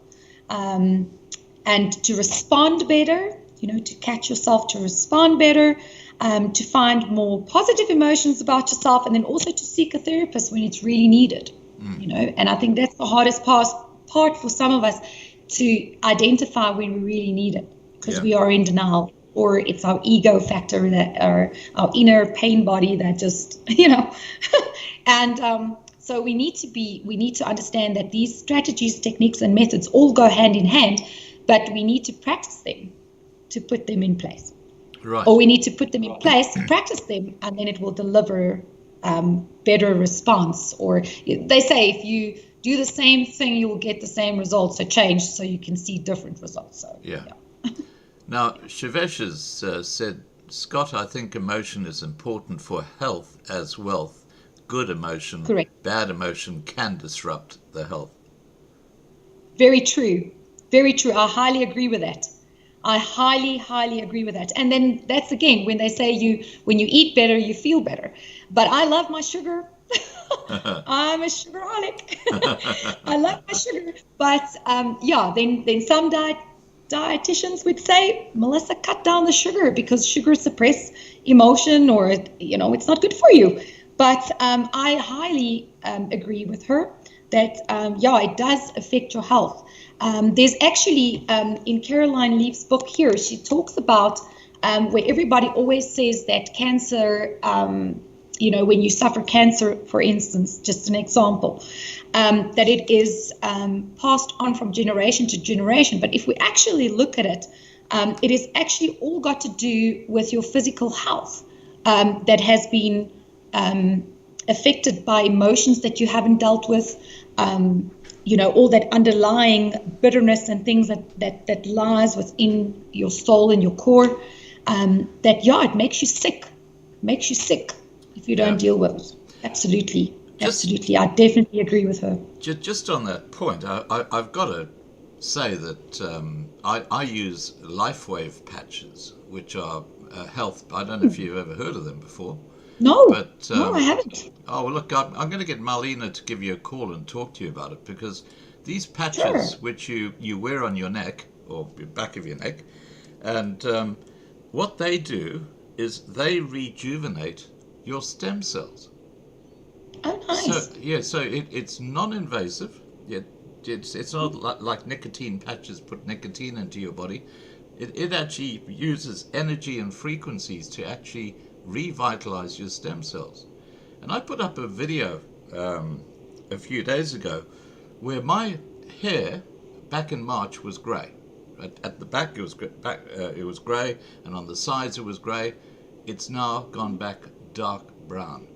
and to respond better, to catch yourself to respond better, to find more positive emotions about yourself, and then also to seek a therapist when it's really needed. And I think that's the hardest part for some of us, to identify when we really need it, because we are in denial or it's our ego factor, that our inner pain body that just, and so we need to understand that these strategies, techniques, and methods all go hand in hand, but we need to practice them to put them in place. Right. Or we need to put them in place, practice them, and then it will deliver better response. Or they say if you do the same thing, you will get the same results. So change so you can see different results. So yeah. Now, Shivesh has said, Scott, I think emotion is important for health as wealth. Good emotion, correct. Bad emotion can disrupt the health. Very true. Very true. I highly agree with that. I highly, highly agree with that. And then that's again when they say when you eat better, you feel better. But I love my sugar. I'm a sugaraholic. I love my sugar. But then some dietitians would say, Melissa, cut down the sugar because sugar suppresses emotion, or it's not good for you. But I highly agree with her that it does affect your health. There's actually, in Caroline Leaf's book here, she talks about where everybody always says that cancer, when you suffer cancer, for instance, just an example, that it is passed on from generation to generation. But if we actually look at it, it is actually all got to do with your physical health that has been affected by emotions that you haven't dealt with, all that underlying bitterness and things that lies within your soul and your core, it makes you sick if you don't deal with it. Absolutely. I definitely agree with her. Just on that point, I've got to say that I use LifeWave patches, which are health. I don't know if you've ever heard of them before. No, but, no, I haven't. Oh, well, look, I'm going to get Marlena to give you a call and talk to you about it, because these patches, which you wear on your neck, or back of your neck, and what they do is they rejuvenate your stem cells. Oh, nice. So it's non-invasive. It's not like nicotine patches put nicotine into your body. It actually uses energy and frequencies to actually revitalize your stem cells. And I put up a video a few days ago where my hair back in March was grey. At the back it was grey, and on the sides it was grey. It's now gone back dark brown.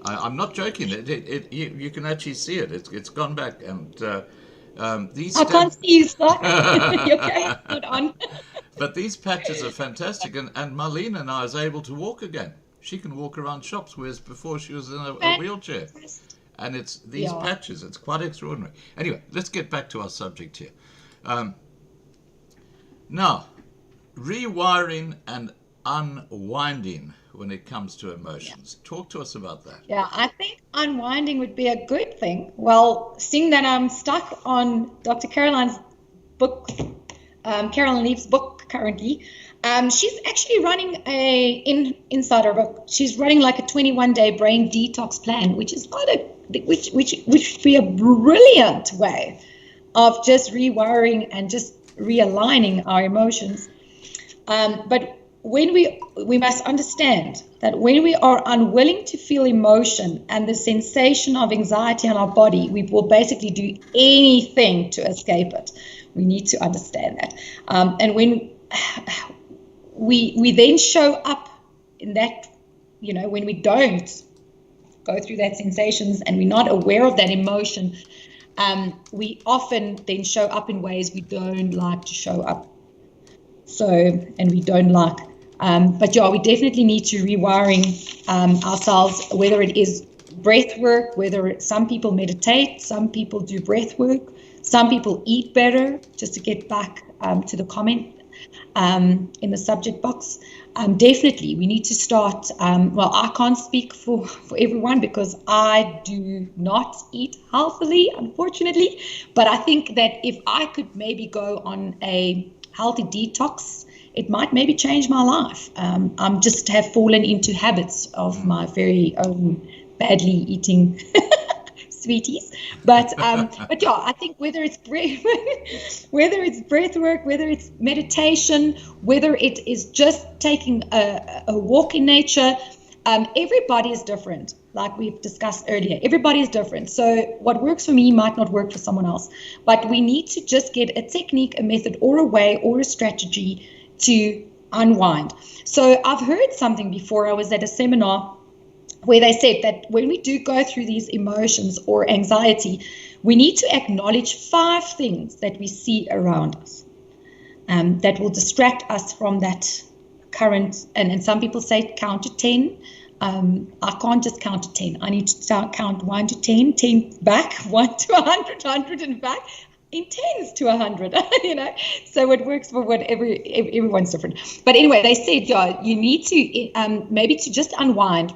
I'm not joking. You can actually see it. It's gone back, and these. I can't see you, Scott. Your camera's not on. But these patches are fantastic, and Marlena now is able to walk again. She can walk around shops, whereas before she was in a wheelchair. And it's these patches. It's quite extraordinary. Anyway, let's get back to our subject here. Now, rewiring and unwinding when it comes to emotions. Talk to us about that. Yeah, I think unwinding would be a good thing. Well, seeing that I'm stuck on Dr. Caroline's book, Caroline Leaf's book currently, she's actually running inside her book. She's running like a 21-day brain detox plan, which is which would be a brilliant way of just rewiring and just realigning our emotions. But when we must understand that when we are unwilling to feel emotion and the sensation of anxiety in our body, we will basically do anything to escape it. We need to understand that. And when we then show up in that, when we don't go through that sensations and we're not aware of that emotion, we often then show up in ways we don't like to show up. And we don't like. But we definitely need to rewiring ourselves, whether it is breath work, whether some people meditate, some people do breath work, some people eat better, just to get back to the comment in the subject box. Definitely, we need to start. I can't speak for everyone because I do not eat healthily, unfortunately. But I think that if I could maybe go on a healthy detox, it might maybe change my life. I'm just have fallen into habits of my very own badly eating sweeties. But yeah, I think whether it's breath work, whether it's meditation, whether it is just taking a walk in nature, everybody is different. Like we've discussed earlier, everybody is different. So what works for me might not work for someone else. But we need to just get a technique, a method, or a way, or a strategy to unwind. So I've heard something before. I was at a seminar where they said that when we do go through these emotions or anxiety, we need to acknowledge 5 things that we see around us that will distract us from that current. And some people say count to 10. I can't just count to 10. I need to count 1 to 10, 10 back, 1 to 100, 100 and back, in 10s to 100, So it works for whatever, everyone's different. But anyway, they said, yeah, you need to, maybe to just unwind.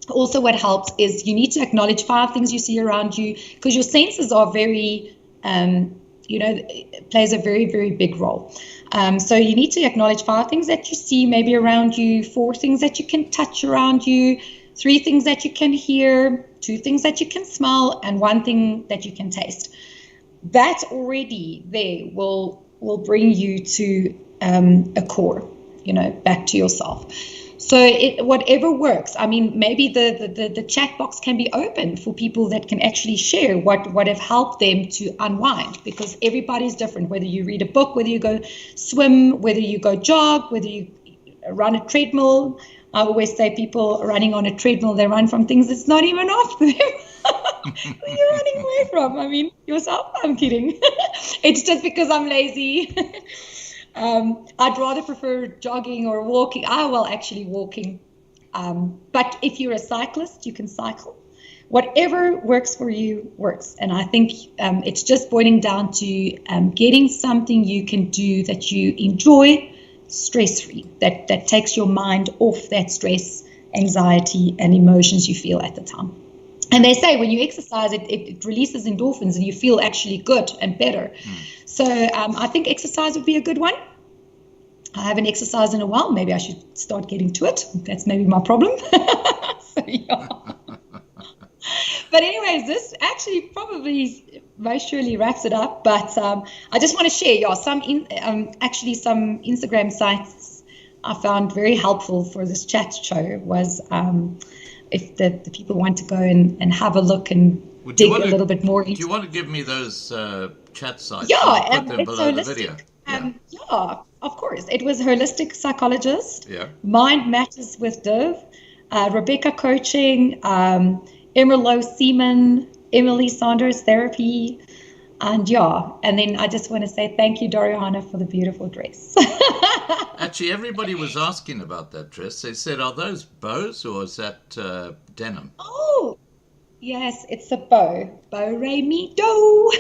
Also what helps is you need to acknowledge 5 things you see around you, because your senses are very, it plays a very, very big role. So you need to acknowledge 5 things that you see maybe around you, 4 things that you can touch around you, 3 things that you can hear, 2 things that you can smell, and 1 thing that you can taste. That already there will bring you to a core, back to yourself. So whatever works. I mean, maybe the chat box can be open for people that can actually share what have helped them to unwind, because everybody's different, whether you read a book, whether you go swim, whether you go jog, whether you run a treadmill. I always say people running on a treadmill, they run from things that's not even off them. You're running away from, yourself. I'm kidding. It's just because I'm lazy. I'd rather prefer jogging or walking. Actually walking. But if you're a cyclist, you can cycle. Whatever works for you works. And I think it's just boiling down to getting something you can do that you enjoy, stress-free, that takes your mind off that stress, anxiety, and emotions you feel at the time. And they say when you exercise, it releases endorphins and you feel actually good and better. So I think exercise would be a good one. I haven't exercised in a while. Maybe I should start getting to it. That's maybe my problem. So, yeah. But anyways, this actually probably most surely wraps it up. But I just want to share, some Instagram sites I found very helpful for this chat show was if the people want to go and have a look and dig a little bit more into. Do you want to give me those chat sites? Yeah, put them below the video. Yeah, of course. It was Holistic Psychologist, Mind Matters with Div, Rebecca Coaching, Emerlo Seaman, Emily Saunders Therapy, and then I just want to say thank you, Doriana, for the beautiful dress. Actually, everybody was asking about that dress. They said, are those bows or is that denim? Oh, yes, it's a bow. Bow, re, mi, do.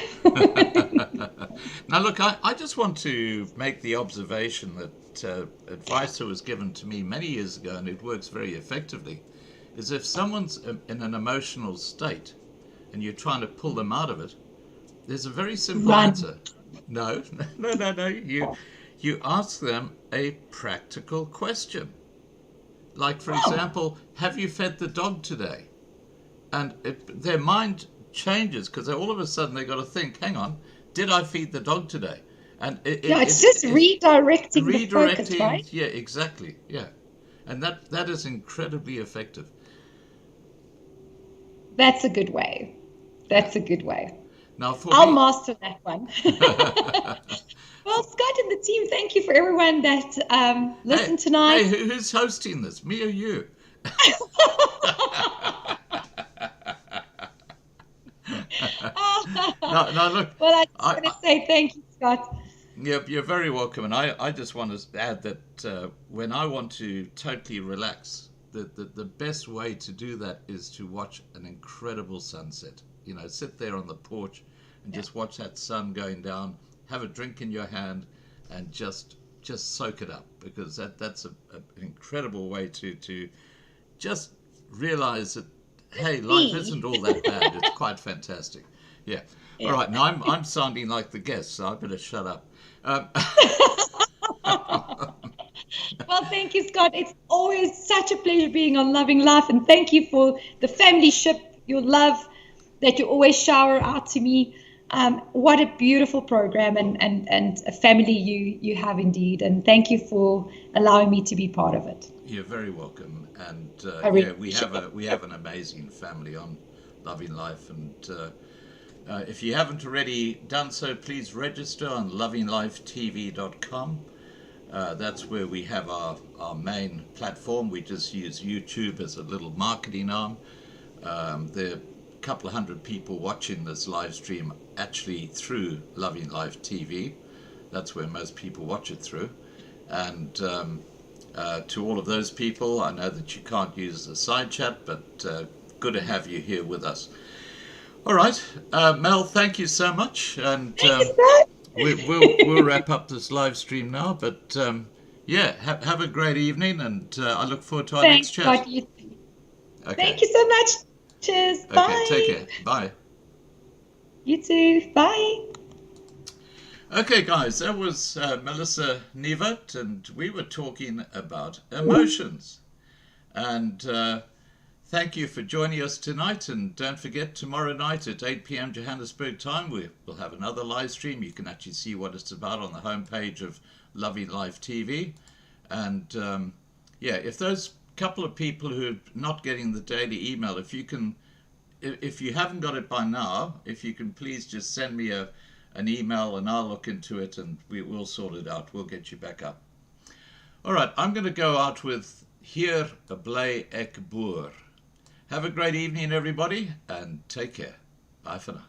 Now, look, I just want to make the observation that advice that was given to me many years ago, and it works very effectively, is if someone's in an emotional state and you're trying to pull them out of it, there's a very simple answer. No. You ask them a practical question. Like, for example, have you fed the dog today? And their mind changes because all of a sudden they've got to think, hang on, did I feed the dog today? And it's just redirecting the focus, right? Yeah, exactly. Yeah. And that is incredibly effective. That's a good way. Now, I'll master that one. Well, Scott and the team, thank you for everyone that listened tonight. Hey, who's hosting this, me or you? No, look. Well, I just want to say thank you, Scott. Yeah, you're very welcome. And I just want to add that when I want to totally relax, the best way to do that is to watch an incredible sunset. Sit there on the porch and just watch that sun going down, have a drink in your hand, and just soak it up, because that's an incredible way to just realize that, hey, life isn't all that bad. It's quite fantastic. Yeah. All right. Now I'm sounding like the guest, so I better shut up. Well, thank you, Scott. It's always such a pleasure being on Loving Life, and thank you for the family ship, your love, that you always shower out to me. What a beautiful program and a family you have indeed. And thank you for allowing me to be part of it. You're very welcome. And we have an amazing family on Loving Life. And if you haven't already done so, please register on lovinglifetv.com. That's where we have our main platform. We just use YouTube as a little marketing arm. There are a couple of hundred people watching this live stream actually through Loving Life TV. That's where most people watch it through. And to all of those people, I know that you can't use the side chat, but good to have you here with us. All right, Mel, thank you so much. And we'll wrap up this live stream now. But have a great evening, and I look forward to our next chat. God, you too. Okay. Thank you so much. Cheers. Okay, bye. Take care. Bye. You too. Bye. Okay, guys, that was Melissa Nieuwoudt, and we were talking about emotions. And thank you for joining us tonight. And don't forget, tomorrow night at 8 p.m. Johannesburg time, we'll have another live stream. You can actually see what it's about on the homepage of Loving Life TV. And if those couple of people who are not getting the daily email, if you haven't got it by now, if you can please just send me an email and I'll look into it and we will sort it out. We'll get you back up. All right, I'm going to go out with Hier bly ek boer. Have a great evening, everybody, and take care. Bye for now.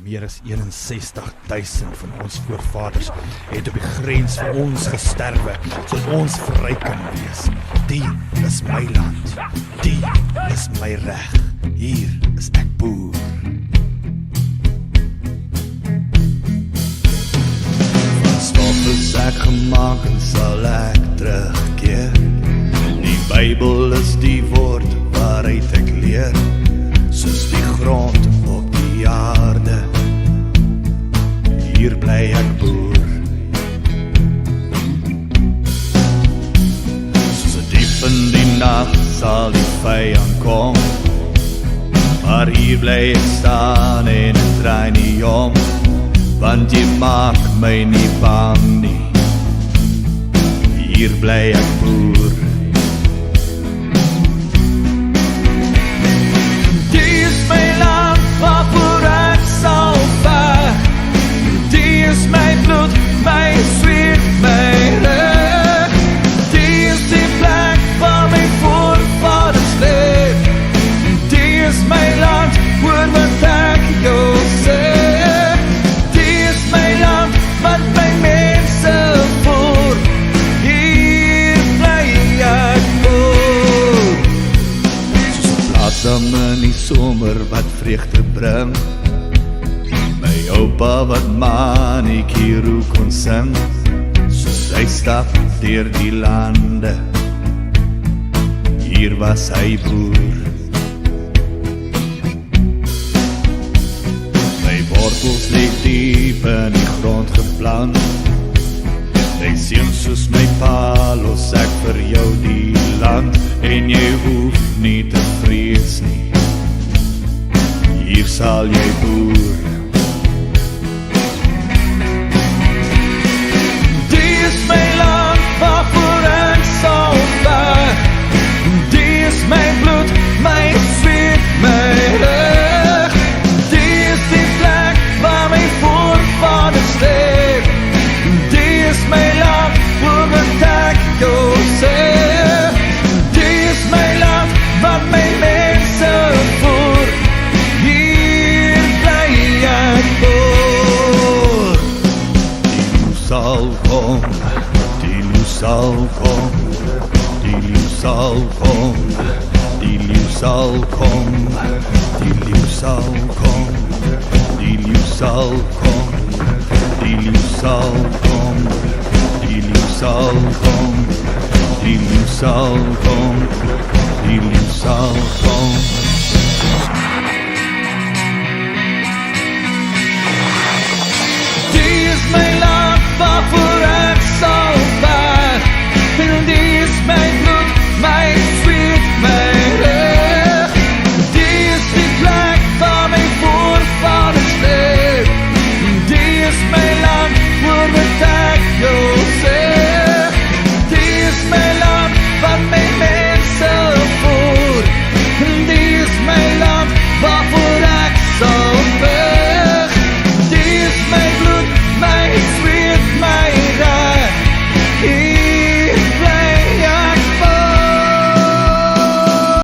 Meer as 61,000 van ons voorvaders het op die grens vir ons gesterwe, sodat ons vry kan wees. Die is my land, die is my reg, hier is ek boer. Van stof is ek gemaak en sal ek terugkeer. Die Bybel is die woord waaruit ek leer, soos die grond op die aarde. Hier bly ek boer. Soos 'n diep in die nag sal die vyand kom, maar hier bly ek staan en ek draai nie om, want jy maak my nie bang nie. Hier bly ek boer. Die is my land waarvoor ek sal veg. Die is my bloed, my sweet, my reg. Die is die plek waar my voorvaders leef. Die is my land, hoor wat ek jou sê. Die is my land, wat my mense voer. Hier bly ek boer. Soos 'n blaassam in die somer wat vreugde bring. My oupa wat maniekie kon sing, soos hy stap deur die lande. Hier was hy boer. My wortels lê diep in die grond geplant. My seun soos my pa los ek vir jou die land, en jy hoef nie te vrees nie. Hier sal jy boer. My land waarvoor ek sal veg. Die is my bloed, my sweet, my reg. Die is die plek waar my voorvaders leef. Die is my land, hoor wat ek jou sê. Die is my land, wat my mense voer. Hier bly ek boer. Die sal kom. Sal kom, die leeu sal kom, die leeu sal kom, die leeu sal kom, die leeu sal kom, die leeu sal kom, die leeu sal kom, die leeu sal kom, die leeu sal kom.